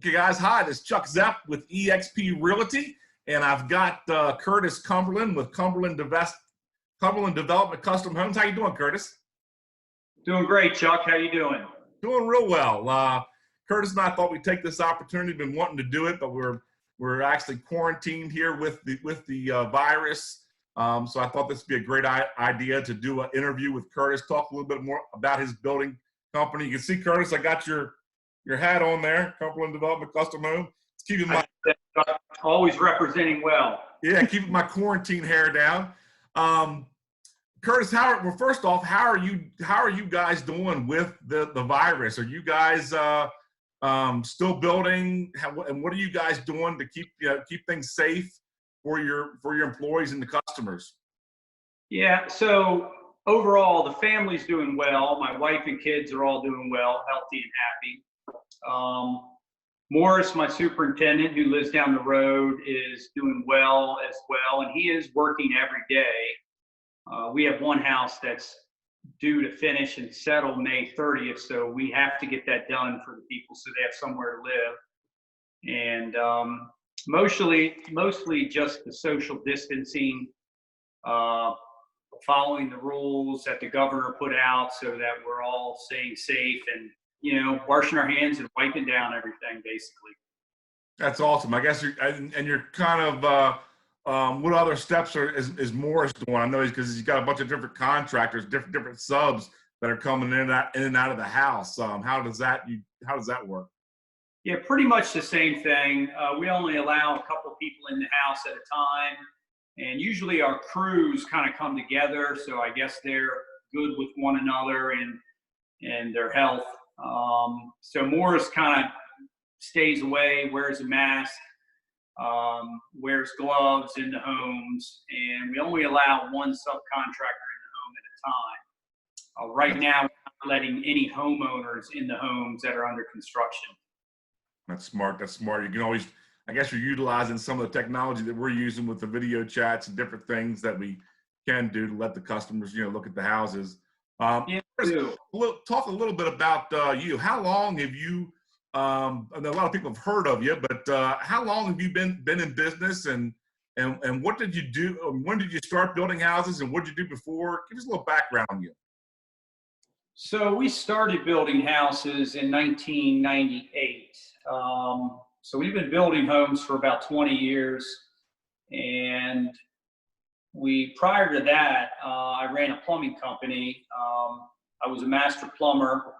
Okay, guys, hi, this is Chuck Zepp with eXp Realty, and I've got Curtis Cumberland with Cumberland Development Custom Homes. How you doing, Curtis? Doing great, Chuck. How you doing? Doing real well. Curtis and I thought we'd take this opportunity. Been wanting to do it, but we're actually quarantined here with the virus. So I thought this would be a great idea to do an interview with Curtis, talk a little bit more about his building company. You can see, Curtis, I got your hat on there, Cumberland Development Custom Home. It's keeping my always representing well. Yeah, keeping my quarantine hair down. Curtis, first off, how are you guys doing with the virus? Are you guys still building? And what are you guys doing to keep things safe for your employees and the customers? Yeah, so overall, the family's doing well. My wife and kids are all doing well, healthy and happy. Morris, my superintendent, who lives down the road, is doing well as well, and he is working every day. We have one house that's due to finish and settle May 30th, so we have to get that done for the people so they have somewhere to live. And mostly just the social distancing, following the rules that the governor put out so that we're all staying safe and washing our hands and wiping down everything, basically. That's awesome. I guess you're kind of, what other steps is Morris doing? I know because he's got a bunch of different contractors, different subs that are coming in and out of the house. How does that work? Yeah, pretty much the same thing. We only allow a couple people in the house at a time, and usually our crews kind of come together. So I guess they're good with one another and their health. So Morris kind of stays away, wears a mask, wears gloves in the homes, and we only allow one subcontractor in the home at a time. Right now, we're not letting any homeowners in the homes that are under construction. That's smart. That's smart. You can always, I guess you're utilizing some of the technology that we're using with the video chats and different things that we can do to let the customers, look at the houses. Yeah, talk a little bit about you. How long have you, I know a lot of people have heard of you, but how long have you been in business, and what did you do? When did you start building houses, and what did you do before? Give us a little background on you. So we started building houses in 1998. So we've been building homes for about 20 years, and prior to that, I ran a plumbing company. I was a master plumber,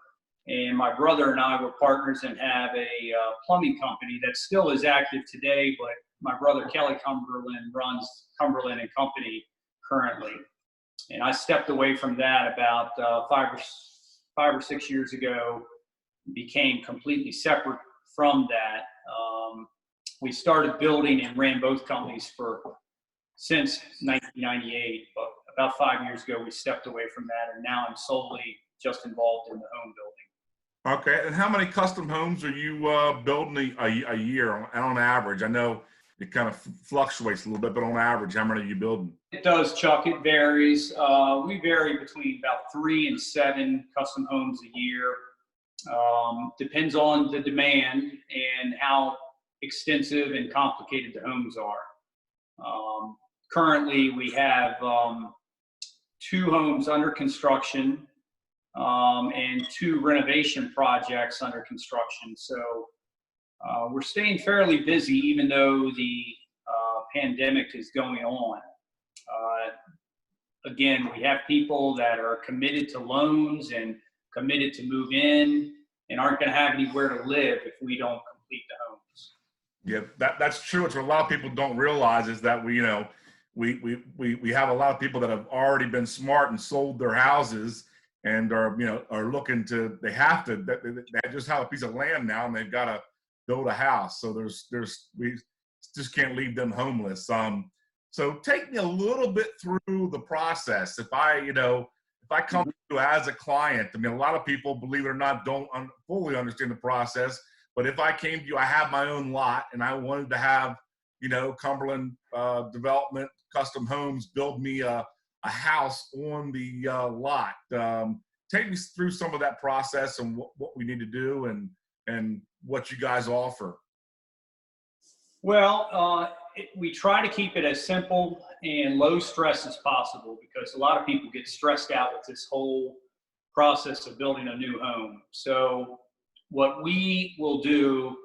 and my brother and I were partners and have a plumbing company that still is active today, but my brother Kelly Cumberland runs Cumberland and Company currently. And I stepped away from that about 5 or 6 years ago, became completely separate from that. We started building and ran both companies since 1998, but about 5 years ago, we stepped away from that, and now I'm solely just involved in the home building. Okay, and how many custom homes are you building a year on average? I know it kind of fluctuates a little bit, but on average, how many are you building? It does, Chuck. It varies. We vary between about 3 and 7 custom homes a year. Depends on the demand and how extensive and complicated the homes are. Currently, we have 2 homes under construction and 2 renovation projects under construction. So we're staying fairly busy, even though the pandemic is going on. Again, we have people that are committed to loans and committed to move in and aren't going to have anywhere to live if we don't complete the homes. Yeah, that's true. It's what a lot of people don't realize is that we have a lot of people that have already been smart and sold their houses and are looking to, they just have a piece of land now and they've got to build a house. So we just can't leave them homeless. So take me a little bit through the process. If I come to you as a client, I mean, a lot of people, believe it or not, don't fully understand the process. But if I came to you, I have my own lot and I wanted to have, Cumberland Development Custom Homes build me a house on the lot. Take me through some of that process and what we need to do and and what you guys offer? Well, we try to keep it as simple and low stress as possible because a lot of people get stressed out with this whole process of building a new home. So what we will do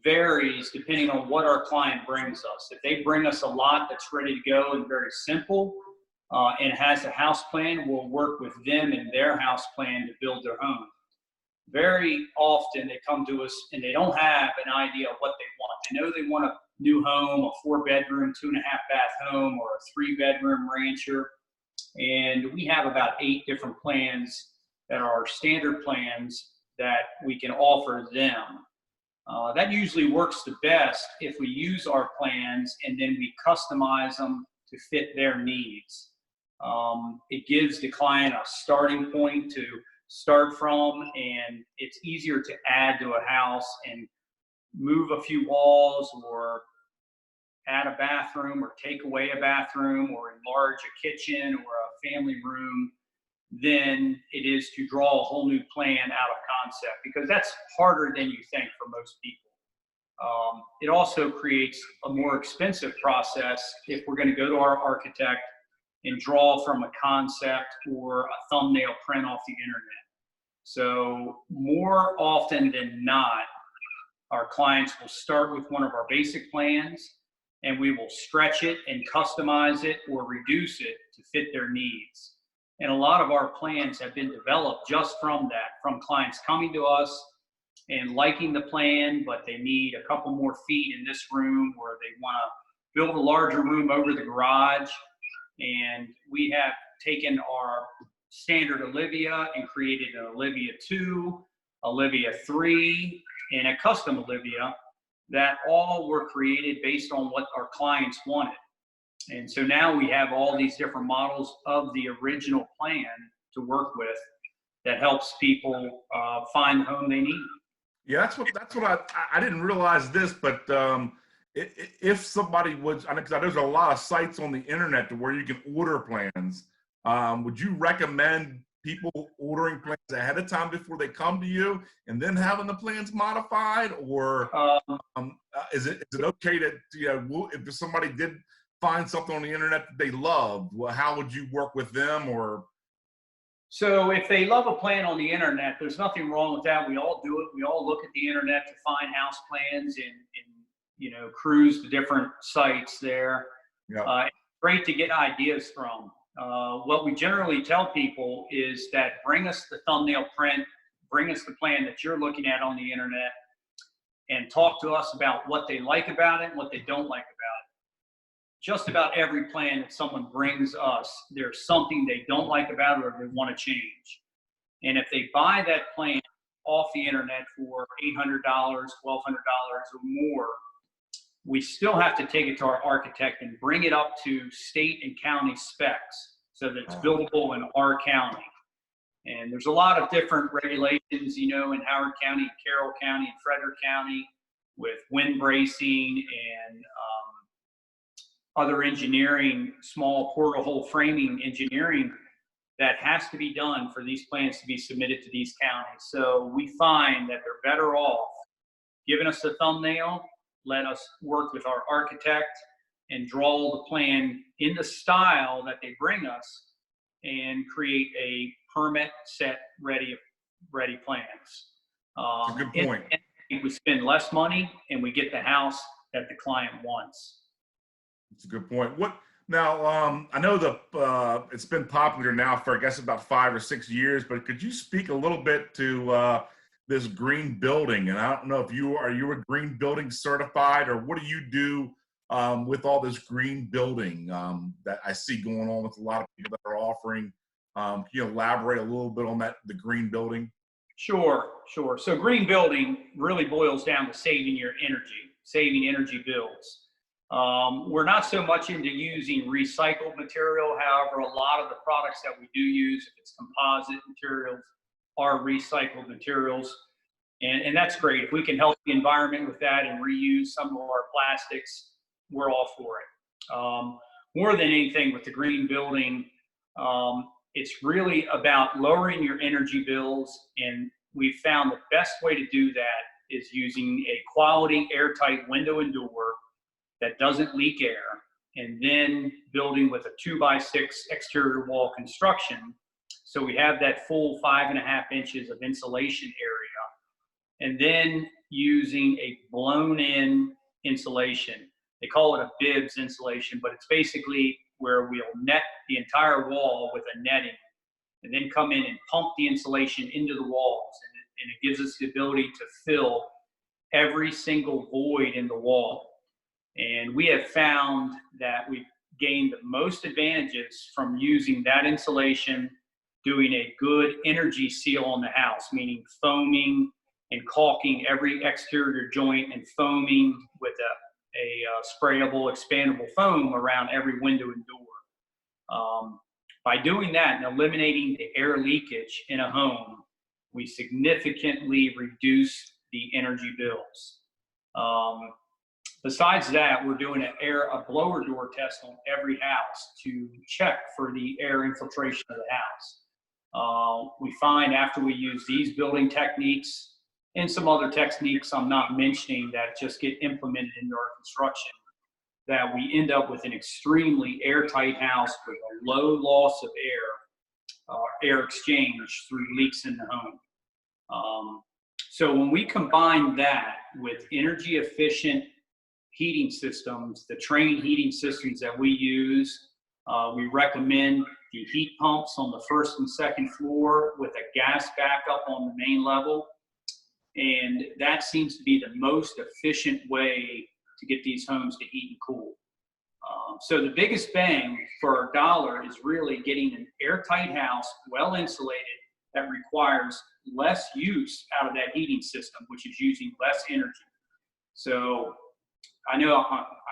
varies depending on what our client brings us. If they bring us a lot that's ready to go and very simple and has a house plan, we'll work with them and their house plan to build their home. Very often they come to us and they don't have an idea of what they want. They know they want a new home, a 4-bedroom, 2.5-bath home, or a 3-bedroom rancher. And we have about 8 different plans that are standard plans that we can offer them. That usually works the best if we use our plans and then we customize them to fit their needs. It gives the client a starting point to start from, and it's easier to add to a house and move a few walls or add a bathroom or take away a bathroom or enlarge a kitchen or a family room than it is to draw a whole new plan out of concept, because that's harder than you think for most people. It also creates a more expensive process if we're going to go to our architect and draw from a concept or a thumbnail print off the internet. So more often than not, our clients will start with one of our basic plans and we will stretch it and customize it or reduce it to fit their needs. And a lot of our plans have been developed just from that, from clients coming to us and liking the plan, but they need a couple more feet in this room, or they want to build a larger room over the garage. And we have taken our standard Olivia and created an Olivia 2, Olivia 3, and a custom Olivia that all were created based on what our clients wanted. And so now we have all these different models of the original plan to work with that helps people find the home they need. Yeah, that's what I didn't realize this, but if somebody would, I know, because there's a lot of sites on the internet to where you can order plans. Would you recommend people ordering plans ahead of time before they come to you and then having the plans modified, or is it okay to, if somebody did find something on the internet that they loved, well, how would you work with them? Or so if they love a plan on the internet, there's nothing wrong with that. We all do it. We all look at the internet to find house plans and cruise the different sites there. yeah, It's great to get ideas from. What we generally tell people is that bring us the thumbnail print, bring us the plan that you're looking at on the internet, and talk to us about what they like about it and what they don't like about it. Just about every plan that someone brings us, there's something they don't like about it or they want to change. And if they buy that plan off the internet for $800, $1,200 or more, we still have to take it to our architect and bring it up to state and county specs so that it's buildable in our county. And there's a lot of different regulations, in Howard County, Carroll County, and Frederick County with wind bracing and other engineering, small portal hole framing engineering that has to be done for these plans to be submitted to these counties. So we find that they're better off giving us the thumbnail, let us work with our architect and draw the plan in the style that they bring us and create a permit set ready plans. that's a good point. And we spend less money and we get the house that the client wants. That's a good point. What now? I know it's been popular now for, I guess, about 5 or 6 years. But could you speak a little bit to this green building? And I don't know if are you a green building certified, or what do you do with all this green building that I see going on with a lot of people that are offering? Can you elaborate a little bit on the green building? Sure. So green building really boils down to saving energy bills. We're not so much into using recycled material. However, a lot of the products that we do use, if it's composite materials, are recycled materials. And that's great. If we can help the environment with that and reuse some of our plastics, we're all for it. More than anything with the green building, it's really about lowering your energy bills. And we've found the best way to do that is using a quality airtight window and door that doesn't leak air, and then building with a 2x6 exterior wall construction. So we have that full 5.5 inches of insulation area, and then using a blown in insulation. They call it a bibs insulation, but it's basically where we'll net the entire wall with a netting and then come in and pump the insulation into the walls. And it gives us the ability to fill every single void in the wall. And we have found that we've gained the most advantages from using that insulation, doing a good energy seal on the house, meaning foaming and caulking every exterior joint and foaming with a sprayable, expandable foam around every window and door. By doing that and eliminating the air leakage in a home, we significantly reduce the energy bills. Besides that, we're doing a blower door test on every house to check for the air infiltration of the house. We find after we use these building techniques and some other techniques I'm not mentioning that just get implemented into our construction, that we end up with an extremely airtight house with a low loss of air exchange through leaks in the home. So when we combine that with energy efficient heating systems, the Train heating systems that we use, we recommend the heat pumps on the first and second floor with a gas backup on the main level. And that seems to be the most efficient way to get these homes to heat and cool. So the biggest bang for our dollar is really getting an airtight house, well insulated, that requires less use out of that heating system, which is using less energy. So I know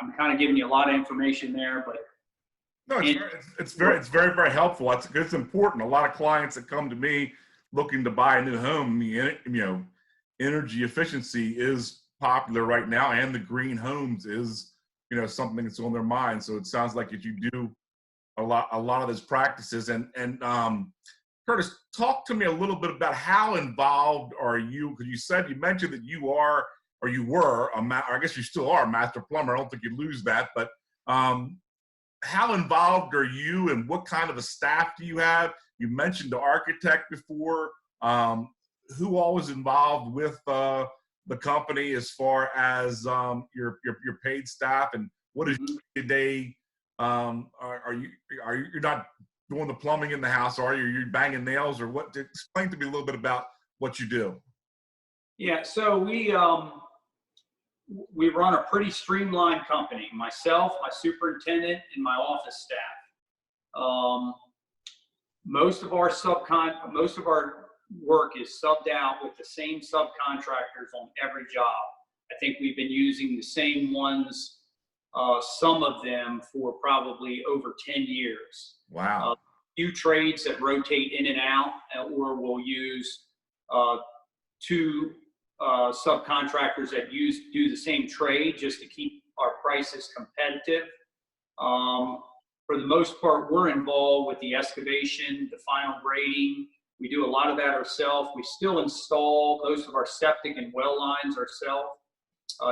I'm kind of giving you a lot of information there, but no, it's very helpful. It's important. A lot of clients that come to me looking to buy a new home, energy efficiency is popular right now, and the green homes is something that's on their mind. So it sounds like if you do a lot of those practices, and Curtis, talk to me a little bit about how involved are you? Because you mentioned that you are, or you were, I guess you still are a master plumber. I don't think you lose that, but how involved are you, and what kind of a staff do you have? You mentioned the architect before. Who all is involved with the company as far as your paid staff, and what is your day? Are you not doing the plumbing in the house? Are you banging nails, or what? Explain to me a little bit about what you do. Yeah, so we run a pretty streamlined company. Myself, my superintendent, and my office staff. Most of our work is subbed out with the same subcontractors on every job. I think we've been using the same ones, some of them for probably over 10 years. Wow. Few trades that rotate in and out, or we'll use two subcontractors that do the same trade just to keep our prices competitive. For the most part, we're involved with the excavation, the final grading. We do a lot of that ourselves. We still install most of our septic and well lines ourselves,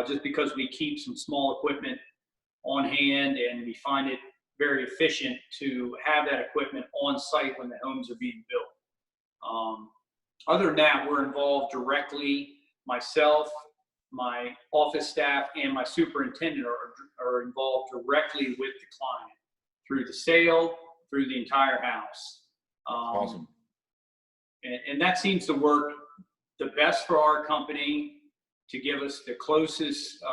just because we keep some small equipment on hand, and we find it very efficient to have that equipment on site when the homes are being built. Other than that, we're involved directly. Myself, my office staff, and my superintendent are involved directly with the client through the sale, through the entire house. Awesome. And that seems to work the best for our company, to give us the closest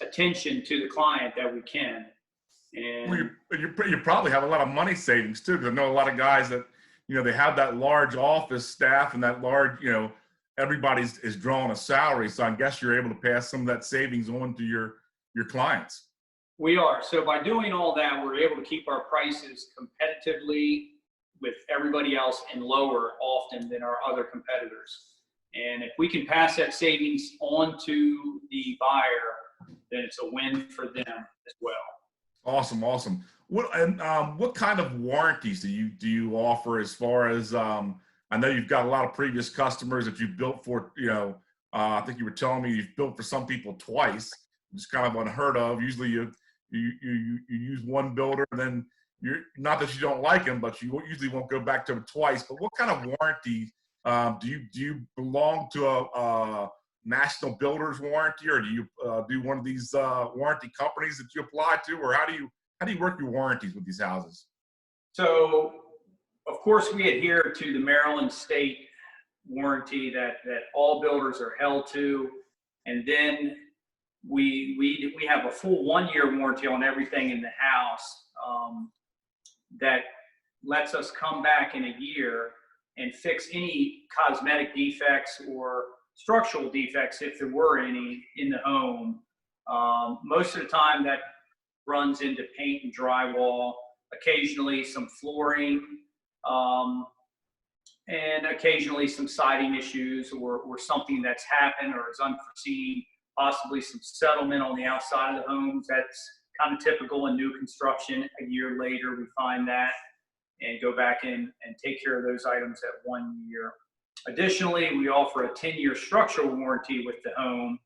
attention to the client that we can. And well, you probably have a lot of money savings too, because I know a lot of guys that they have that large office staff and that large everybody's is drawing a salary. So I guess you're able to pass some of that savings on to your clients. We are. So by doing all that, we're able to keep our prices competitively with everybody else and lower often than our other competitors. And if we can pass that savings on to the buyer, then it's a win for them as well. Awesome. What kind of warranties do you offer as far as I know you've got a lot of previous customers that you built for I think you were telling me you've built for some people twice, which is kind of unheard of. Usually you use one builder, and then you're not that you don't like them, but you usually won't go back to them twice. But what kind of warranty do you belong to a national builder's warranty, or do you do one of these warranty companies that you apply to, or how do you work your warranties with these houses? So, of course, we adhere to the Maryland state warranty that all builders are held to, and then we have a full 1 year warranty on everything in the house, that lets us come back in a year and fix any cosmetic defects or structural defects if there were any in the home. Most of the time that runs into paint and drywall, occasionally some flooring, and occasionally some siding issues or something that's happened or is unforeseen, possibly some settlement on the outside of the homes. That's kind of typical in new construction. A year later, we find that and go back in and take care of those items at 1 year. Additionally, we offer a 10-year structural warranty with the home,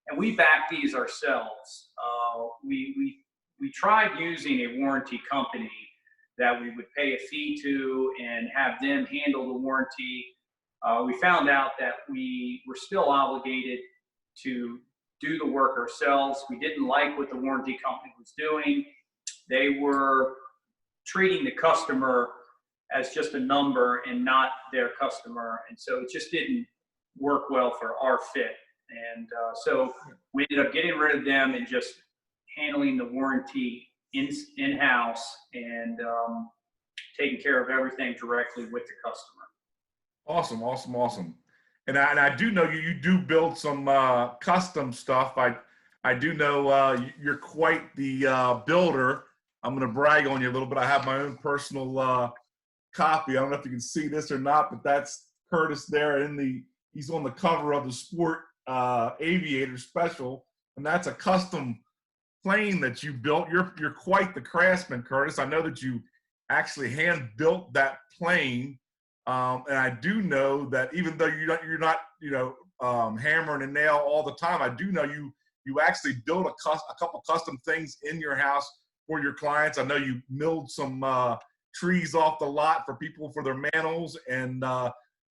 and we back these ourselves. We tried using a warranty company that we would pay a fee to and have them handle the warranty. We found out that we were still obligated to do the work ourselves. We didn't like what the warranty company was doing. They were treating the customer as just a number and not their customer. And so it just didn't work well for our fit. And so we ended up getting rid of them and just handling the warranty in-house and taking care of everything directly with the customer. Awesome, awesome, awesome. And I do know you do build some custom stuff. I do know you're quite the builder. I'm going to brag on you a little bit. I have my own personal copy. I don't know if you can see this or not, but that's Curtis there he's on the cover of the Sport Aviator Special, and that's a custom plane that you built. You're quite the craftsman, Curtis. I know that you actually hand built that plane. And I do know that even though you're not hammering a nail all the time, I do know you actually build a couple custom things in your house for your clients. I know you milled some trees off the lot for people for their manels. And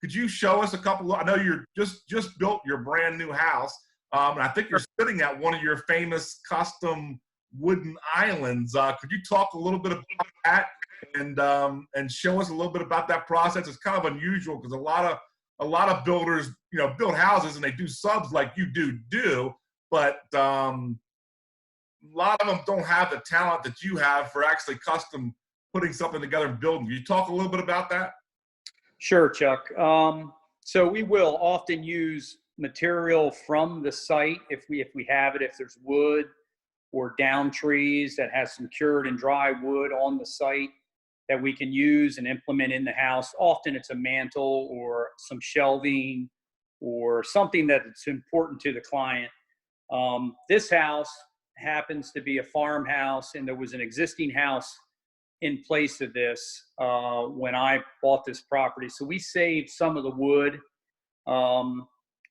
could you show us a couple? I know you're just built your brand new house, and I think you're sitting at one of your famous custom wooden islands. Could you talk a little bit about that? And show us a little bit about that process. It's kind of unusual because a lot of builders, build houses and they do subs like you do, but a lot of them don't have the talent that you have for actually custom putting something together and building. Can you talk a little bit about that? Sure, Chuck. So we will often use material from the site if we have it, if there's wood or down trees that has some cured and dry wood on the site that we can use and implement in the house. Often it's a mantle or some shelving or something that's important to the client. This house happens to be a farmhouse, and there was an existing house in place of this when I bought this property. So we saved some of the wood.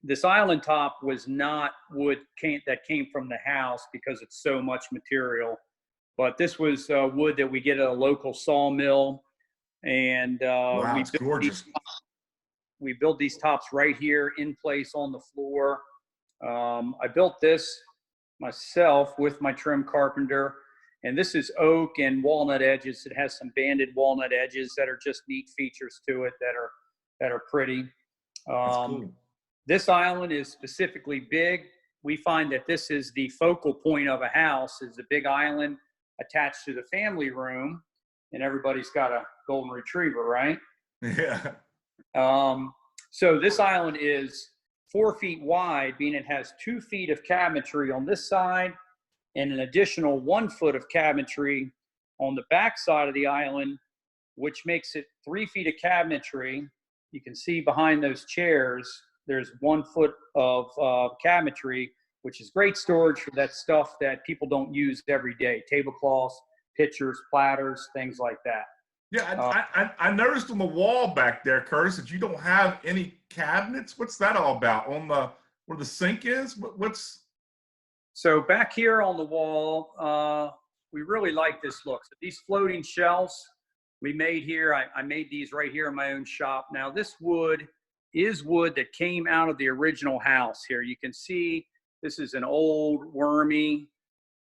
This island top was not wood that came from the house because it's so much material. But this was wood that we get at a local sawmill, and wow, it's gorgeous. We built these tops right here in place on the floor. I built this myself with my trim carpenter, and this is oak and walnut edges. It has some banded walnut edges that are just neat features to it that are pretty. That's cool. This island is specifically big. We find that this is the focal point of a house, is the big island attached to the family room, and everybody's got a golden retriever, right? Yeah. So this island is 4 feet wide, being it has 2 feet of cabinetry on this side and an additional 1 foot of cabinetry on the back side of the island, which makes it 3 feet of cabinetry. You can see behind those chairs, there's 1 foot of cabinetry, which is great storage for that stuff that people don't use every day. Tablecloths, pitchers, platters, things like that. Yeah, I noticed on the wall back there, Curtis, that you don't have any cabinets. What's that all about? On where the sink is? What's? So back here on the wall, we really like this look. So these floating shelves we made here, I made these right here in my own shop. Now this wood is wood that came out of the original house here. You can see this is an old wormy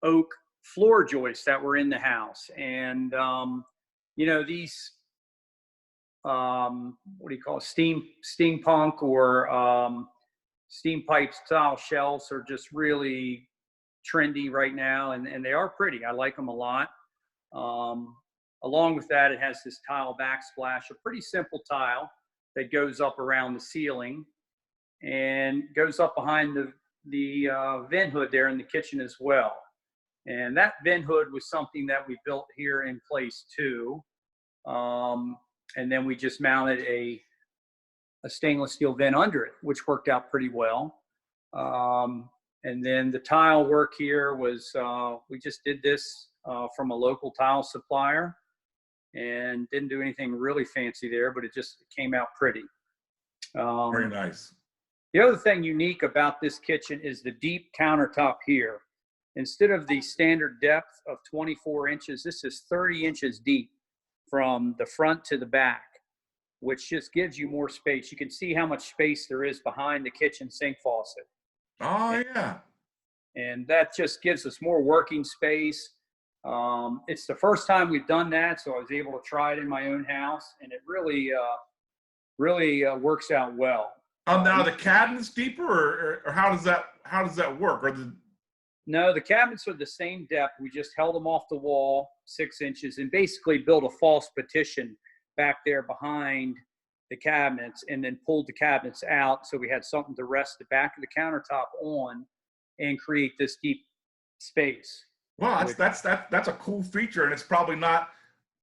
oak floor joists that were in the house. And, you know, these, what do you call it? Steampunk or steam pipe style shelves are just really trendy right now. And they are pretty. I like them a lot. Along with that, it has this tile backsplash, a pretty simple tile that goes up around the ceiling and goes up behind the vent hood there in the kitchen as well. And that vent hood was something that we built here in place too. And then we just mounted a stainless steel vent under it, which worked out pretty well. And then the tile work here was, we just did this from a local tile supplier and didn't do anything really fancy there, but it just came out pretty. Very nice. The other thing unique about this kitchen is the deep countertop here. Instead of the standard depth of 24 inches, this is 30 inches deep from the front to the back, which just gives you more space. You can see how much space there is behind the kitchen sink faucet. Oh, yeah. And that just gives us more working space. It's the first time we've done that, so I was able to try it in my own house, and it really, really works out well. Now the cabinet's deeper, or how does that work? Or No, the cabinets are the same depth. We just held them off the wall 6 inches and basically built a false partition back there behind the cabinets, and then pulled the cabinets out so we had something to rest the back of the countertop on and create this deep space. Wow, that's a cool feature, and it's probably not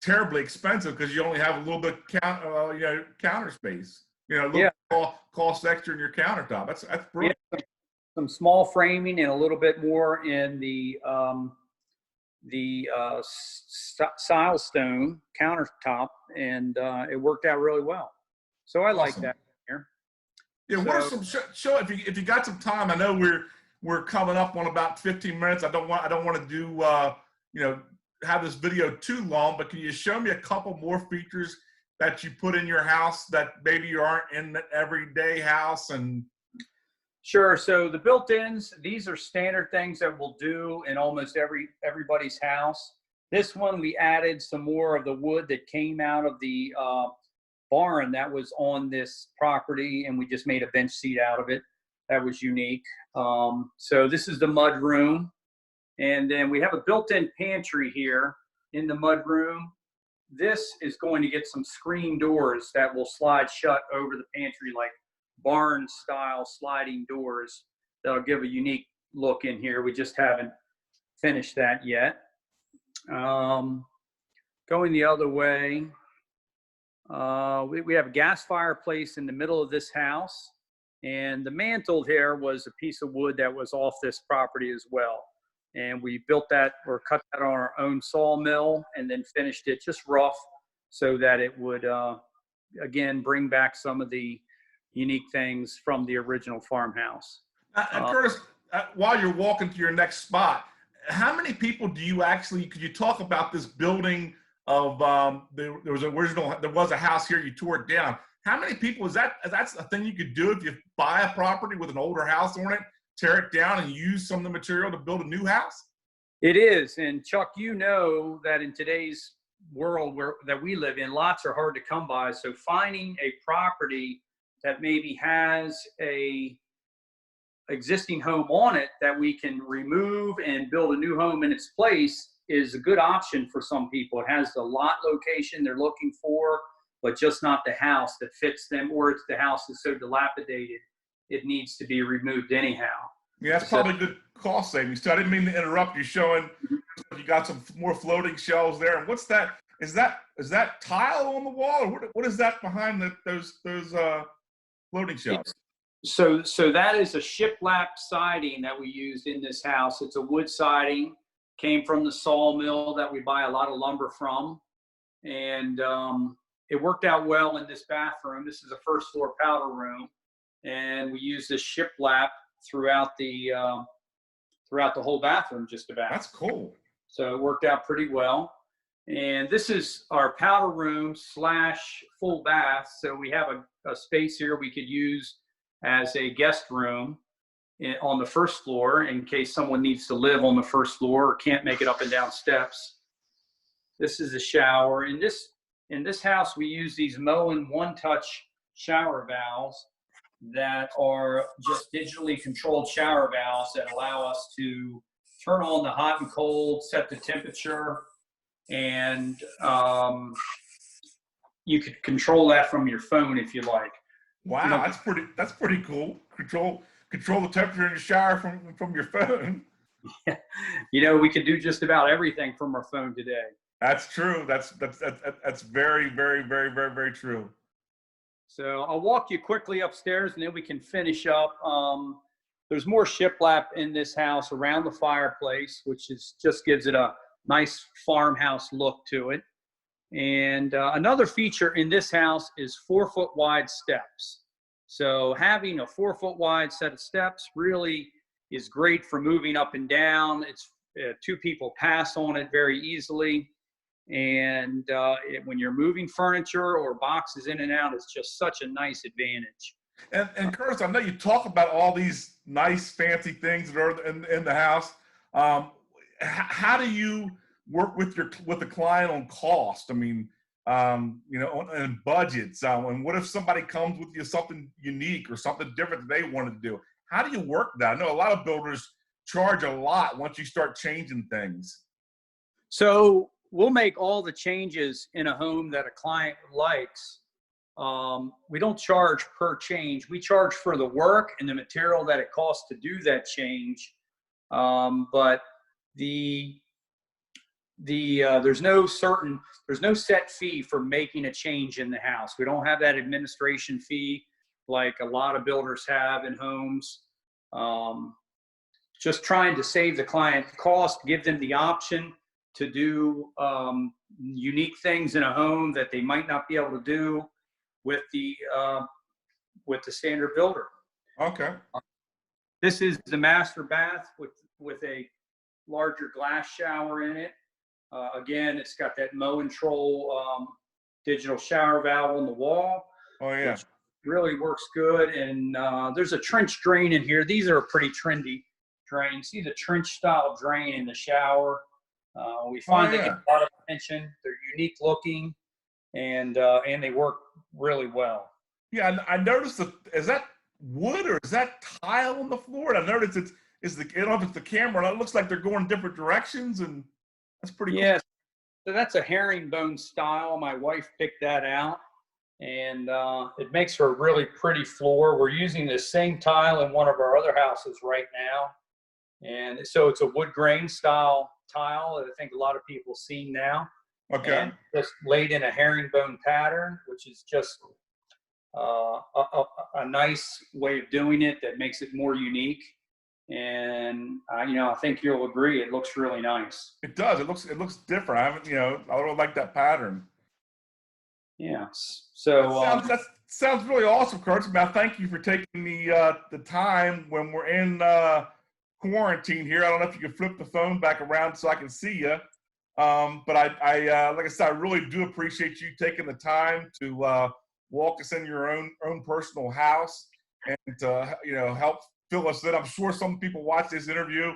terribly expensive because you only have a little bit counter space. You know, a little cost extra in your countertop. That's brilliant. Yeah, some small framing and a little bit more in the silestone countertop, and it worked out really well. So I like that here. Yeah, what are some show if you got some time? I know we're coming up on about 15 minutes. I don't want to do have this video too long, but can you show me a couple more features that you put in your house that maybe you aren't in the everyday house? And sure. So the built-ins, these are standard things that we'll do in almost everybody's house. This one, we added some more of the wood that came out of the barn that was on this property, and we just made a bench seat out of it. That was unique. So this is the mud room. And then we have a built-in pantry here in the mud room. This is going to get some screen doors that will slide shut over the pantry, like barn style sliding doors that'll give a unique look in here. We just haven't finished that yet. Going the other way, we have a gas fireplace in the middle of this house, and the mantle here was a piece of wood that was off this property as well. And we built that or cut that on our own sawmill and then finished it just rough so that it would, again, bring back some of the unique things from the original farmhouse. Curtis, while you're walking to your next spot, how many people do you actually, could you talk about this building of, there was a house here, you tore it down. How many people, that's a thing you could do if you buy a property with an older house on it, tear it down and use some of the material to build a new house? It is. And Chuck, you know that in today's world that we live in, lots are hard to come by. So finding a property that maybe has a existing home on it that we can remove and build a new home in its place is a good option for some people. It has the lot location they're looking for, but just not the house that fits them, or the house is so dilapidated it needs to be removed anyhow. Yeah, that's probably good cost savings. So I didn't mean to interrupt you, showing you got some more floating shelves there. And what's that? Is that tile on the wall, or what is that behind those floating shelves? So that is a shiplap siding that we used in this house. It's a wood siding, came from the sawmill that we buy a lot of lumber from, and it worked out well in this bathroom. This is a first floor powder room. and we use this shiplap throughout the whole bathroom just about. That's cool. So it worked out pretty well. And this is our powder room / full bath. So we have a space here we could use as a guest room on the first floor in case someone needs to live on the first floor or can't make it up and down steps. This is a shower. In this house, we use these Moen one-touch shower valves that are just digitally controlled shower valves that allow us to turn on the hot and cold, set the temperature, and you could control that from your phone if you like. Wow, that's pretty cool. Control the temperature in your shower from your phone. We can do just about everything from our phone today. That's true. That's very, very, very, very, very true. So I'll walk you quickly upstairs and then we can finish up. There's more shiplap in this house around the fireplace, which just gives it a nice farmhouse look to it. And another feature in this house is 4-foot wide steps. So having a 4-foot wide set of steps really is great for moving up and down. It's 2 people pass on it very easily. And when you're moving furniture or boxes in and out, it's just such a nice advantage. And Curtis, I know you talk about all these nice fancy things that are in the house. How do you work with the client on cost? I mean, and budgets. And what if somebody comes with you something unique or something different that they want to do? How do you work that? I know a lot of builders charge a lot once you start changing things. So we'll make all the changes in a home that a client likes. We don't charge per change. We charge for the work and the material that it costs to do that change. But there's no set fee for making a change in the house. We don't have that administration fee like a lot of builders have in homes. Just trying to save the client cost, give them the option to do unique things in a home that they might not be able to do with the standard builder. Okay. This is the master bath with a larger glass shower in it. Again, it's got that Moen digital shower valve on the wall. Oh yeah. Which really works good. And there's a trench drain in here. These are a pretty trendy drain. See the trench style drain in the shower. We find they get a lot of attention. They're unique looking, and they work really well. Yeah, I noticed is that wood or is that tile on the floor? And I noticed I don't know if it's the camera. It looks like they're going different directions, and that's pretty cool. Yes, so that's a herringbone style. My wife picked that out, and it makes for a really pretty floor. We're using the same tile in one of our other houses right now, and so it's a wood grain style tile that I think a lot of people see now. Okay. And just laid in a herringbone pattern, which is just a nice way of doing it that makes it more unique. And I think you'll agree, it looks really nice. It does. It looks different. I don't like that pattern. Yeah. So that sounds really awesome, Curtis. I thank you for taking the time when we're in quarantine here. I don't know if you can flip the phone back around so I can see you. But I like I said, I really do appreciate you taking the time to walk us in your own personal house and to help fill us in. I'm sure some people watch this interview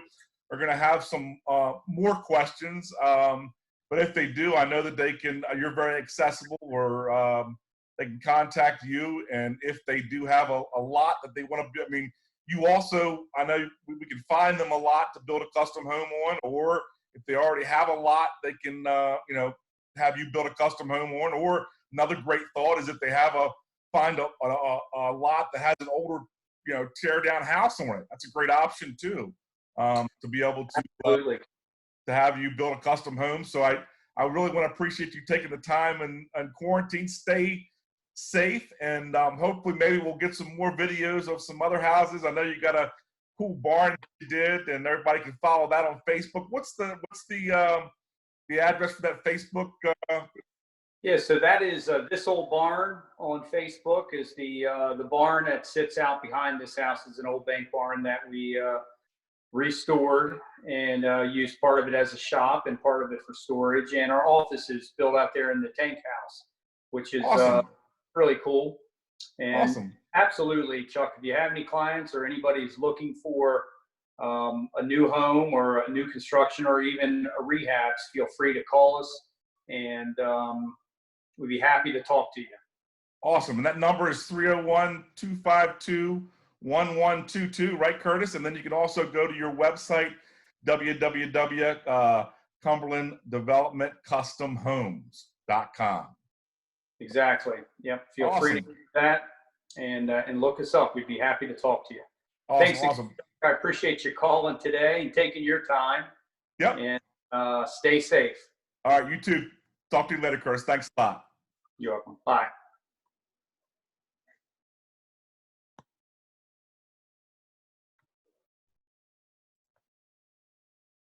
are going to have some more questions. But if they do, I know that they can. You're very accessible, or they can contact you. And if they do have a lot that they want to do, I mean, you also, I know we can find them a lot to build a custom home on, or if they already have a lot, they can, have you build a custom home on. Or another great thought is if they find a lot that has an older, tear down house on it. That's a great option too, to be able to have you build a custom home. So I really want to appreciate you taking the time and quarantine. Stay safe, and hopefully maybe we'll get some more videos of some other houses. I know you got a cool barn you did, and everybody can follow that on Facebook. What's the address for that Facebook Yeah, so that is This Old Barn on Facebook is the barn that sits out behind this house is an old bank barn that we restored and used part of it as a shop and part of it for storage. And our office is built out there in the tank house, which is Awesome. really cool. And Awesome. absolutely, Chuck, if you have any clients or anybody's looking for a new home or a new construction or even a rehabs, feel free to call us and we'd be happy to talk to you. Awesome. And that number is 301-252-1122, right, Curtis? And then you can also go to your website, www.cumberlanddevelopmentcustomhomes.com. Exactly. Yep. Feel free to Awesome. do that and look us up. We'd be happy to talk to you. Awesome. Thanks again. Awesome. I appreciate you calling today and taking your time. Yep. And stay safe. All right. You too. Talk to you later, Curtis. Thanks a lot. You're welcome. Bye.